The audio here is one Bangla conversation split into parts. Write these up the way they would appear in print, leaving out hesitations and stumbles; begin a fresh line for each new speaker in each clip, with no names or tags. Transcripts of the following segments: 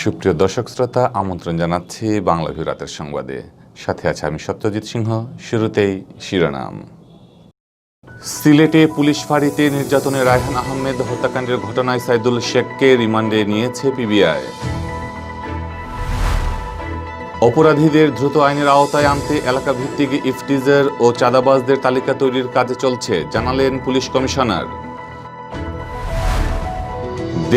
সুপ্রিয় দর্শক শ্রোতা, আমন্ত্রণ জানাচ্ছি বাংলা ভিউ রাতের সংবাদে। সাথে আছে আমি সত্যজিৎ সিংহ। শুরুতেই শিরোনাম। সিলেটে পুলিশ ফাঁড়িতে নির্যাতনে রায়হান আহমেদ হত্যাকাণ্ডের ঘটনায় সাইদুল শেখকে রিমান্ডে নিয়েছে পিবিআই। অপরাধীদের দ্রুত আইনের আওতায় আনতে এলাকা ভিত্তিক ইফটিজার ও চাঁদাবাজদের তালিকা তৈরির কাজে চলছে, জানালেন পুলিশ কমিশনার।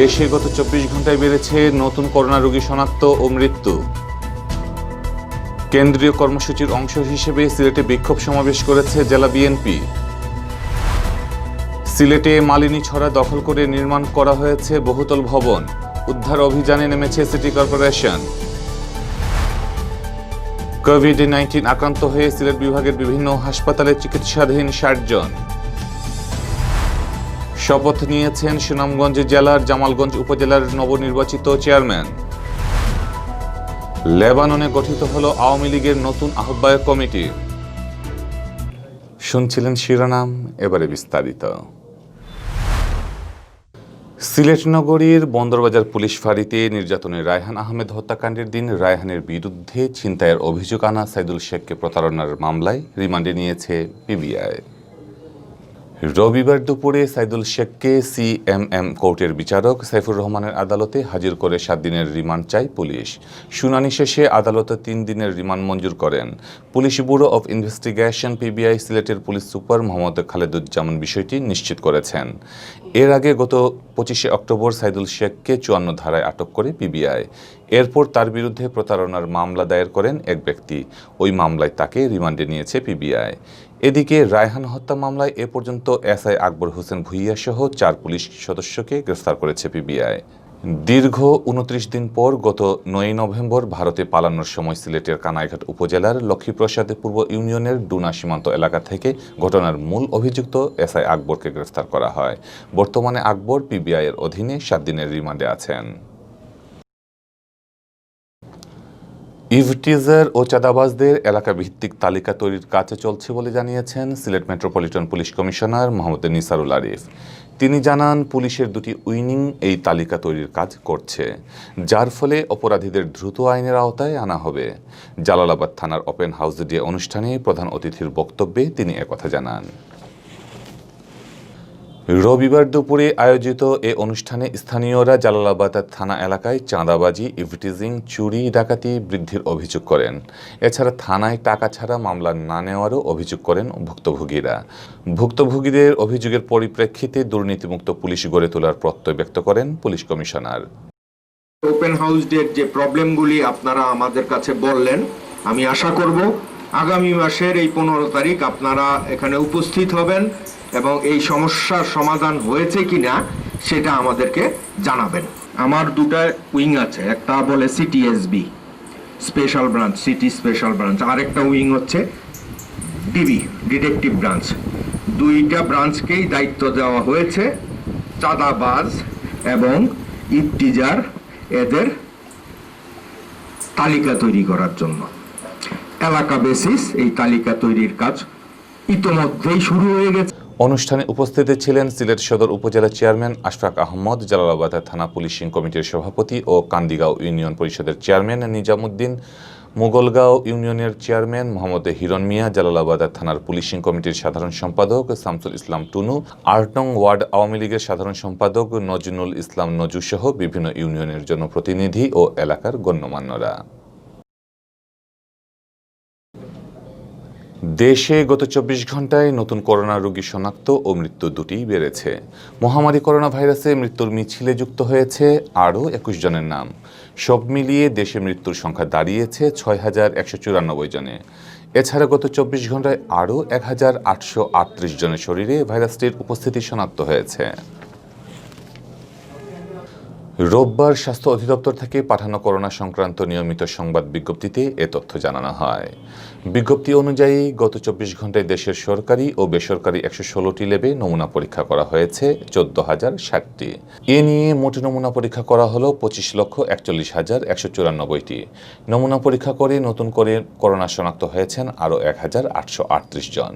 দেশে গত 24 ঘন্টায় বেড়েছে নতুন করোনা রোগী শনাক্ত ও মৃত্যু। কেন্দ্রীয় কর্মসূচির অংশ হিসেবে সিলেটে বিক্ষোভ সমাবেশ করেছে জেলা বিএনপি। সিলেটে মালিনী ছড়া দখল করে নির্মাণ করা হয়েছে বহুতল ভবন, উদ্ধার অভিযানে নেমেছে সিটি কর্পোরেশন। কোভিড-19 আক্রান্ত হয়ে সিলেট বিভাগের বিভিন্ন হাসপাতালে চিকিৎসাধীন 60 জন। শপথ নিয়েছেন সুনামগঞ্জ জেলার জামালগঞ্জ উপজেলার নবনির্বাচিত চেয়ারম্যান। লেবাননে গঠিত হলো আওয়ামী লীগের নতুন আহ্বায়ক কমিটি। শুনছিলেন শিরোনাম, এবারে বিস্তারিত। সিলেট নগরীর বন্দরবাজার পুলিশ ফাঁড়িতে নির্যাতনে রায়হান আহমেদ হত্যাকাণ্ডের দিন রায়হানের বিরুদ্ধে ছিনতাইয়ের অভিযোগ আনা সাইদুল শেখকে প্রতারণার মামলায় রিমান্ডে নিয়েছে পিবিআই। রবিবার দুপুরে সাইদুল শেখকে সিএমএম কোর্টের বিচারক সাইফুর রহমানের আদালতে হাজির করে 7 দিনের রিমান্ড চায় পুলিশ। শুনানি শেষে আদালত 3 দিনের রিমান্ড মঞ্জুর করেন। Police bureau of investigation PBI সিলেটের পুলিশ সুপার মোহাম্মদ খালেদুজ্জামান বিষয়টি নিশ্চিত করেছেন। এর আগে গত 25 অক্টোবর সাইদুল শেখকে 54 ধারায় আটক করে পিবিআই। এরপর তার বিরুদ্ধে প্রতারণার মামলা দায়ের করেন এক ব্যক্তি। ওই মামলায় তাকে রিমান্ডে নিয়েছে পিবিআই। এদিকে রায়হান হত্যা মামলায় এ পর্যন্ত এসআই আকবর হোসেন ভুইয়া সহ 4 পুলিশ সদস্যকে গ্রেফতার করেছে পিবিআই। দীর্ঘ 29 দিন পর গত 9 নভেম্বর ভারতে পালানোর সময় সিলেটের কানাইঘাট উপজেলার লক্ষ্মীপ্রসাদ পূর্ব ইউনিয়নের ডুনা সীমান্ত এলাকা থেকে ঘটনার মূল অভিযুক্ত এসআই আকবরকে গ্রেফতার করা হয়। বর্তমানে আকবর পিবিআই এর অধীনে 7 দিনের রিমান্ডে আছেন। ইভটিজার ও চাঁদাবাজদের এলাকা ভিত্তিক তালিকা তৈরির কাজ চলছে বলে জানিয়েছেন Sylhet metropolitan police commissioner Mohammad Nisarul Arif. তিনি জানান, পুলিশের 2টি উইনিং এই তালিকা তৈরির কাজ করছে, যার ফলে অপরাধীদের দ্রুত আইনের আওতায় আনা হবে। জালালাবাদ থানার ওপেন হাউস ডে অনুষ্ঠানে প্রধান অতিথির বক্তব্যে তিনি একথা জানান। রবিবার দুপুরে আয়োজিত এ অনুষ্ঠানে স্থানীয়রা জালালাবাদ থানা এলাকায় চাঁদাবাজি, ইভটিজিং, চুরি, ডাকাতি বৃদ্ধির অভিযোগ করেন। এছাড়া থানায় টাকা ছাড়া মামলা না নেওয়ারও অভিযোগ করেন ভুক্তভোগীরা। ভুক্তভোগীদের অভিযোগের পরিপ্রেক্ষিতে দুর্নীতিমুক্ত পুলিশ গড়ে তোলার প্রত্যয় ব্যক্ত করেন পুলিশ কমিশনার।
ওপেন হাউস ডের যে প্রবলেমগুলি আপনারা আমাদের কাছে বললেন, আমি আশা করব আগামী মাসের এই 15 তারিখ আপনারা এখানে উপস্থিত হবেন এবং এই সমস্যার সমাধান হয়েছে কিনা সেটা আমাদেরকে জানাবেন। আমার 2টা উইং আছে, একটা বলে CTSB special branch, city special branch, আর একটা উইং হচ্ছে ডিবি ডিটেকটিভ ব্রাঞ্চ। 2টা ব্রাঞ্চকেই দায়িত্ব দেওয়া হয়েছে চাঁদাবাজ এবং ইফটিজার এদের তালিকা তৈরি করার জন্য। এলাকা বেসিস এই তালিকা তৈরির কাজ ইতোমধ্যেই শুরু হয়ে গেছে।
অনুষ্ঠানে উপস্থিত ছিলেন সিলেট সদর উপজেলা চেয়ারম্যান আশফাক আহমদ, জালালাবাদ থানা পুলিশিং কমিটির সভাপতি ও কান্দিগাঁও ইউনিয়ন পরিষদের চেয়ারম্যান নিজামুদ্দিন, মুগলগাঁও ইউনিয়নের চেয়ারম্যান মোহাম্মদ হিরণ মিয়া, জালালাবাদ থানার পুলিশিং কমিটির সাধারণ সম্পাদক শামসুল ইসলাম টুনু, 8 নং ওয়ার্ড আওয়ামী লীগের সাধারণ সম্পাদক নজরুল ইসলাম নজু সহ বিভিন্ন ইউনিয়নের জনপ্রতিনিধি ও এলাকার গণ্যমান্যরা। দেশে গত 24 ঘন্টায় নতুন করোনা রোগী শনাক্ত ও মৃত্যু দুটিই বেড়েছে। মহামারী করোনা ভাইরাসে মৃত্যুর মিছিলে যুক্ত হয়েছে আরও 21 জনের নাম। সব মিলিয়ে দেশে মৃত্যুর সংখ্যা দাঁড়িয়েছে 6194 জনে। এছাড়া গত 24 ঘন্টায় আরও 1838 জনের শরীরে ভাইরাসটির উপস্থিতি শনাক্ত হয়েছে। রোববার স্বাস্থ্য অধিদপ্তর থেকে পাঠানো করোনা সংক্রান্ত নিয়মিত সংবাদ বিজ্ঞপ্তিতে এ তথ্য জানানো হয়। বিজ্ঞপ্তি অনুযায়ী গত 24 ঘন্টায় দেশের সরকারি ও বেসরকারি 116টি ল্যাবে নমুনা পরীক্ষা করা হয়েছে 14,060টি। এ নিয়ে মোট নমুনা পরীক্ষা করা হলো 25,41,194টি। নমুনা পরীক্ষা করে নতুন করে করোনা শনাক্ত হয়েছেন আরও 1,838 জন।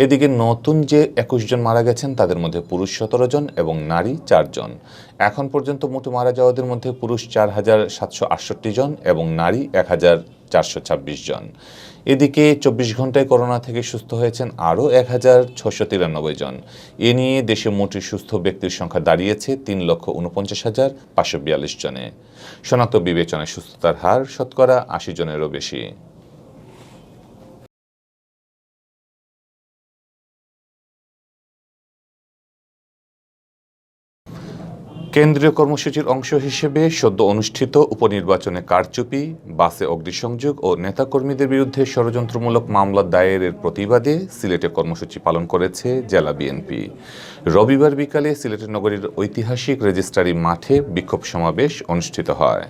এদিকে নতুন যে 21 জন মারা গেছেন তাদের মধ্যে পুরুষ 17 জন এবং নারী 4 জন। এখন পর্যন্ত মোট মারা যাওয়াদের মধ্যে পুরুষ 4,768 জন এবং নারী 1,426 জন। এদিকে 24 ঘন্টায় করোনা থেকে সুস্থ হয়েছেন আরও 1,693 জন। এ নিয়ে দেশে মোট সুস্থ ব্যক্তির সংখ্যা দাঁড়িয়েছে 3,49,542 জনে। শনাক্ত বিবেচনায় সুস্থতার হার শতকরা 80 জনেরও বেশি। কেন্দ্রীয় কর্মসূচির অংশ হিসেবে সদ্য অনুষ্ঠিত উপনির্বাচনে কারচুপি, বাসে অগ্নিসংযোগ ও নেতাকর্মীদের বিরুদ্ধে ষড়যন্ত্রমূলক মামলা দায়েরের প্রতিবাদে সিলেটে কর্মসূচি পালন করেছে জেলা বিএনপি। রবিবার বিকালে সিলেটের নগরীর ঐতিহাসিক রেজিস্ট্রারি মাঠে বিক্ষোভ সমাবেশ অনুষ্ঠিত হয়।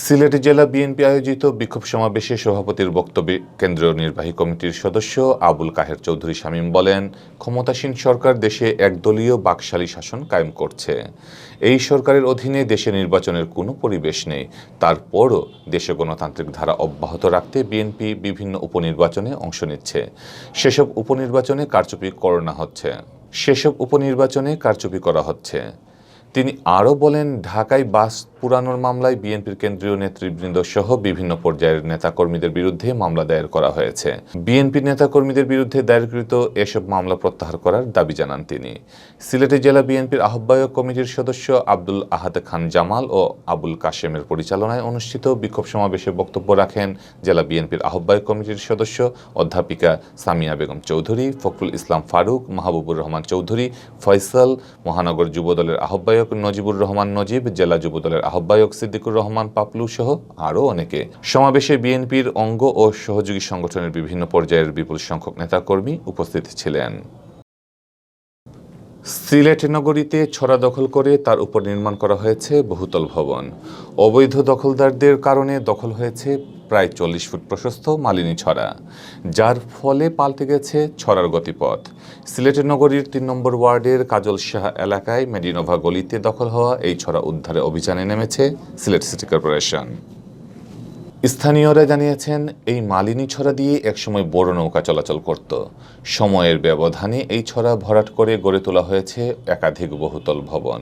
সিলেট জেলা বিএনপি আয়োজিত বিক্ষোভ সমাবেশে সভাপতির বক্তব্যে কেন্দ্রীয় নির্বাহী কমিটির সদস্য আবুল কাহের চৌধুরী শামীম বলেন, ক্ষমতাসীন সরকার দেশে একদলীয় বাকশালী শাসন কায়েম করছে। এই সরকারের অধীনে দেশে নির্বাচনের কোনো পরিবেশ নেই। তারপরও দেশে গণতান্ত্রিক ধারা অব্যাহত রাখতে বিএনপি বিভিন্ন উপনির্বাচনে অংশ নিচ্ছে। সেসব উপনির্বাচনে কারচুপি করা হচ্ছে। তিনি আরও বলেন, ঢাকায় বাস পুরানোর মামলায় বিএনপির কেন্দ্রীয় নেতৃবৃন্দ সহ বিভিন্ন পর্যায়ের নেতাকর্মীদের বিরুদ্ধে মামলা দায়ের করা হয়েছে। বিএনপি নেতাকর্মীদের বিরুদ্ধে দায়েরকৃত এসব মামলা প্রত্যাহার করার দাবি জানান তিনি। সিলেটে জেলা বিএনপির আহ্বায়ক কমিটির সদস্য আব্দুল আহাদ খান জামাল ও আবুল কাশেমের পরিচালনায় অনুষ্ঠিত বিক্ষোভ সমাবেশে বক্তব্য রাখেন জেলা বিএনপির আহ্বায়ক কমিটির সদস্য অধ্যাপিকা সামিয়া বেগম চৌধুরী, ফখরুল ইসলাম ফারুক, মাহবুবুর রহমান চৌধুরী, ফয়সাল, মহানগর যুবদলের আহ্বায়ক নজিবুর রহমান নজিব, জেলা যুবদলের আহ্বায়ক সিদ্দিকুর রহমান পাপলু সহ আরও অনেকে। সমাবেশে বিএনপির অঙ্গ ও সহযোগী সংগঠনের বিভিন্ন পর্যায়ের বিপুল সংখ্যক নেতাকর্মী উপস্থিত ছিলেন। সিলেট নগরীতে ছড়া দখল করে তার উপর নির্মাণ করা হয়েছে বহুতল ভবন। অবৈধ দখলদারদের কারণে দখল হয়েছে প্রায় 40 ফুট প্রশস্ত মালিনী ছড়া, যার ফলে পাল্টে গেছে ছড়ার গতিপথ। সিলেট নগরীর 3 নম্বর ওয়ার্ডের কাজল শাহ এলাকায় মেডিনোভা গলিতে দখল হওয়া এই ছড়া উদ্ধারে অভিযানে নেমেছে সিলেট সিটি কর্পোরেশন। স্থানীয়রা জানিয়েছেন, এই মালিনী ছড়া দিয়ে একসময় বড় নৌকা চলাচল করত। সময়ের ব্যবধানে এই ছড়া ভরাট করে গড়ে তোলা হয়েছে একাধিক বহুতল ভবন।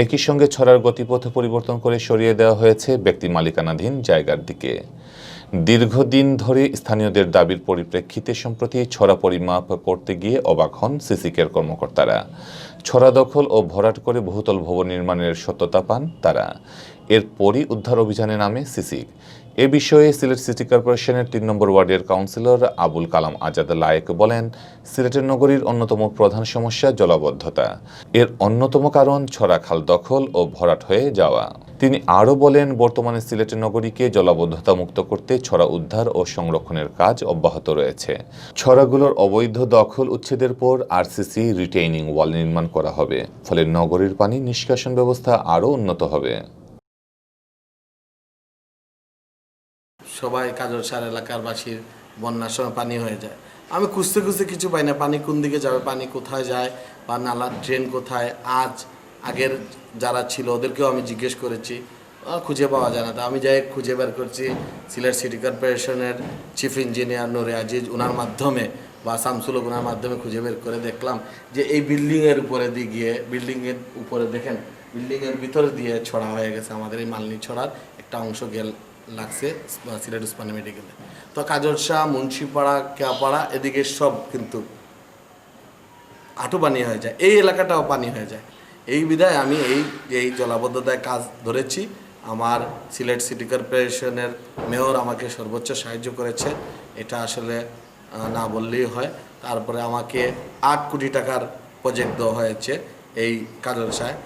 একই সঙ্গে ছড়ার গতিপথ পরিবর্তন করে সরিয়ে দেওয়া হয়েছে ব্যক্তি মালিকানাধীন জায়গার দিকে। দীর্ঘদিন ধরে স্থানীয়দের দাবির পরিপ্রেক্ষিতে সম্প্রতি ছড়া পরিমাপ করতে গিয়ে অবাক হন সিসি কেয়ার কর্মকর্তারা। ছড়া দখল ও ভরাট করে বহুতল ভবন নির্মাণের সত্যতা পান তারা। এরপরই উদ্ধার অভিযানে নামে সিসি। এ বিষয়ে সিলেট সিটি কর্পোরেশনের 3 নম্বর ওয়ার্ডের কাউন্সিলর আবুল কালাম আজাদ লায়েক বলেন, সিলেটের নগরীর অন্যতম প্রধান সমস্যা জলাবদ্ধতা। এর অন্যতম কারণ ছড়া খাল দখল ও ভরাট হয়ে যাওয়া। তিনি আরও বলেন, বর্তমানে সিলেটের নগরীকে জলাবদ্ধতা মুক্ত করতে ছড়া উদ্ধার ও সংরক্ষণের কাজ অব্যাহত রয়েছে। ছড়াগুলোর অবৈধ দখল উচ্ছেদের পর আরসিসি রিটেইনিং ওয়াল নির্মাণ করা হবে, ফলে নগরীর পানি নিষ্কাশন ব্যবস্থা আরও উন্নত হবে।
সবাই কাজলসার এলাকার বাসীর বন্যার সময় পানি হয়ে যায়। আমি খুঁজতে খুঁজতে কিছু পাই না, পানি কোন দিকে যাবে, পানি কোথায় যায় বা নালার ড্রেন কোথায়। আগের যারা ছিল ওদেরকেও আমি জিজ্ঞেস করেছি, খুঁজে পাওয়া যায় না। তো আমি যাই খুঁজে বের করছি সিলেট সিটি কর্পোরেশনের চিফ ইঞ্জিনিয়ার নুরে আজিজ ওনার মাধ্যমে বা শামসুল ওনার মাধ্যমে খুঁজে বের করে দেখলাম যে এই বিল্ডিংয়ের উপরে দিয়ে গিয়ে, বিল্ডিংয়ের উপরে দেখেন বিল্ডিংয়ের ভিতরে দিয়ে ছড়া হয়ে গেছে। আমাদের এই মালনী ছড়ার একটা অংশ লাগছে সিলেট উসমানী মেডিকেলে। তো কাজলশাহ, মুন্সিপাড়া, কেয়াপাড়া এদিকে সব কিন্তু আঁটু পানি হয়ে যায়, এই এলাকাটাও পানি হয়ে যায়। এই বিধায় আমি এই জলাবদ্ধতায় কাজ ধরেছি। আমার সিলেট সিটি কর্পোরেশনের মেয়র আমাকে সর্বোচ্চ সাহায্য করেছে, এটা আসলে না বললেই হয়। তারপরে আমাকে 8 কোটি টাকার প্রজেক্ট দেওয়া হয়েছে এই কাজলশায়।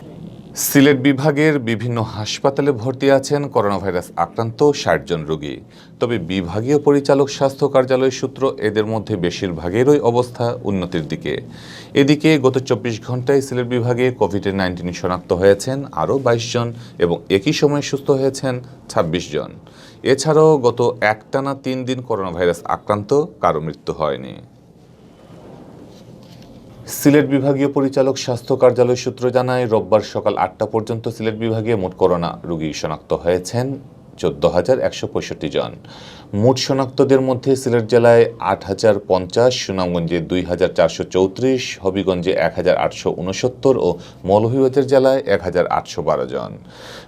সিলেট বিভাগের বিভিন্ন হাসপাতালে ভর্তি আছেন করোনাভাইরাস আক্রান্ত 60 জন রোগী। তবে বিভাগীয় পরিচালক স্বাস্থ্য কার্যালয় সূত্র এদের মধ্যে বেশিরভাগেরই অবস্থা উন্নতির দিকে। এদিকে গত 24 ঘন্টায় সিলেট বিভাগে কোভিড-19 শনাক্ত হয়েছেন আরও 22 জন এবং একই সময়ে সুস্থ হয়েছেন 26 জন। এছাড়াও গত একটানা 3 দিন করোনাভাইরাস আক্রান্ত কারো মৃত্যু হয়নি। সিলেট বিভাগীয় পরিচালক স্বাস্থ্য কার্যালয় সূত্র জানায়, রোববার সকাল 8টা পর্যন্ত সিলেট বিভাগে মোট করোনা রোগী শনাক্ত হয়েছেন 14,165 জন। মোট শনাক্তদের মধ্যে সিলেট জেলায় ৮,০৫০, সুনামগঞ্জে ২,৪৩৪, হবিগঞ্জে ১,৮৬৯ ও মৌলভীবাজার জেলায় ১,৮১২ জন।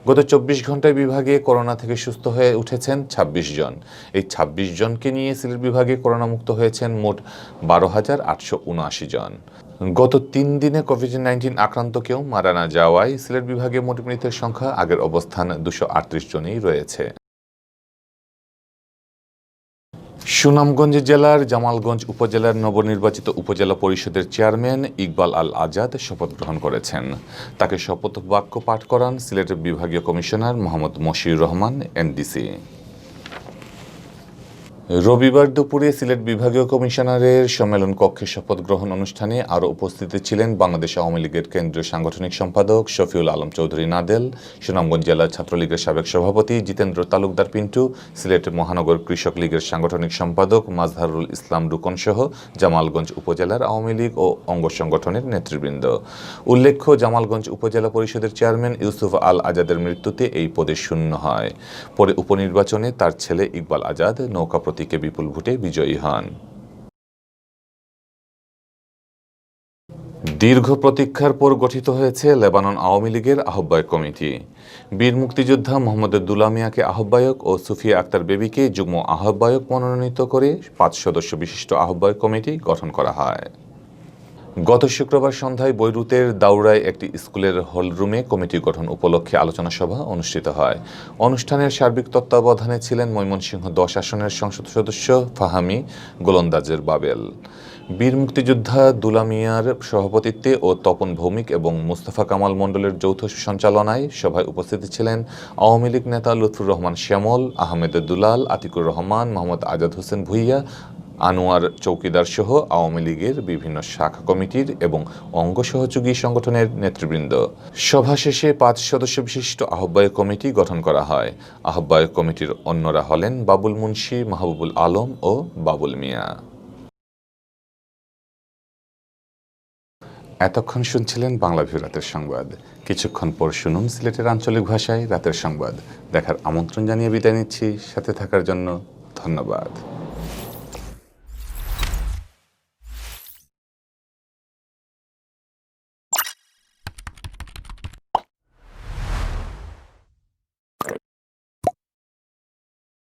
গত ২৪ ঘন্টায় বিভাগে করোনা থেকে সুস্থ হয়ে উঠেছেন ২৬ জন। এই ২৬ জনকে নিয়ে সিলেট বিভাগে করোনামুক্ত হয়েছেন মোট ১২,৮৭৯ জন। গত ৩ দিনে কোভিড-19 আক্রান্ত কেউ মারা না যাওয়ায় সিলেট বিভাগে মোট মৃতের সংখ্যা আগের অবস্থান ২৩৮ জনেই রয়েছে। সুনামগঞ্জ জেলার জামালগঞ্জ উপজেলার নবনির্বাচিত উপজেলা পরিষদের চেয়ারম্যান ইকবাল আল আজাদ শপথ গ্রহণ করেছেন। তাকে শপথ বাক্য পাঠ করান সিলেটের বিভাগীয় কমিশনার মোহাম্মদ মশিউর রহমান এনডিসি। রবিবার দুপুরে সিলেট বিভাগীয় কমিশনারের সম্মেলন কক্ষে শপথ গ্রহণ অনুষ্ঠানে আরও উপস্থিত ছিলেন বাংলাদেশ আওয়ামী লীগের কেন্দ্রীয় সাংগঠনিক সম্পাদক শফিউল আলম চৌধুরী নাদেল, সুনামগঞ্জ জেলা ছাত্রলীগের সাবেক সভাপতি জিতেন্দ্র তালুকদার পিন্টু, সিলেট মহানগর কৃষক লীগের সাংগঠনিক সম্পাদক মাজহারুল ইসলাম রুকন সহ জামালগঞ্জ উপজেলার আওয়ামী লীগ ও অঙ্গ সংগঠনের নেতৃবৃন্দ। উল্লেখ্য, জামালগঞ্জ উপজেলা পরিষদের চেয়ারম্যান ইউসুফ আল আজাদের মৃত্যুতে এই পদে শূন্য হয়। পরে উপনির্বাচনে তার ছেলে ইকবাল আজাদ নৌকা প্রতীকে বিপুল ভোটে বিজয়ী হন। দীর্ঘ প্রতীক্ষার পর গঠিত হয়েছে লেবানন আওয়ামী লীগের আহ্বায়ক কমিটি। বীর মুক্তিযোদ্ধা মোহাম্মদ দুলা মিয়াকে আহ্বায়ক ও সুফিয়া আক্তার বেবিকে যুগ্ম আহ্বায়ক মনোনীত করে ৫ সদস্য বিশিষ্ট আহ্বায়ক কমিটি গঠন করা হয়। গত শুক্রবার সন্ধ্যায় বৈরুতের দাউরায় একটি স্কুলের হলরুমে কমিটি গঠন উপলক্ষে আলোচনা সভা অনুষ্ঠিত হয়। অনুষ্ঠানের সার্বিক তত্ত্বাবধানে ছিলেন ময়মনসিংহ ১০ আসনের সংসদ সদস্য ফাহামি গোলন্দাজের বাবেল। বীর মুক্তিযোদ্ধা দুলা মিয়ার সভাপতিত্বে ও তপন ভৌমিক এবং মুস্তাফা কামাল মণ্ডলের যৌথ সঞ্চালনায় সভায় উপস্থিত ছিলেন আওয়ামী লীগ নেতা লুৎফুর রহমান শ্যামল, আহমেদ দুলাল, আতিকুর রহমান, মোহাম্মদ আজাদ হোসেন ভুইয়া, আনোয়ার চৌকিদার সহ আওয়ামী লীগের বিভিন্ন শাখা কমিটির এবং অঙ্গ সহযোগী সংগঠনের নেতৃবৃন্দ। সভা শেষে ৫ সদস্য বিশিষ্ট আহ্বায়ক কমিটি গঠন করা হয়। আহ্বায়ক কমিটির অন্যরা হলেন বাবুল মুন্সি, মাহবুবুল আলম ও বাবুল মিয়া। এতক্ষণ শুনছিলেন বাংলাভিউ রাতের সংবাদ। কিছুক্ষণ পর শুনুন সিলেটের আঞ্চলিক ভাষায় রাতের সংবাদ। দেখার আমন্ত্রণ জানিয়ে বিদায় নিচ্ছি। সাথে থাকার জন্য ধন্যবাদ।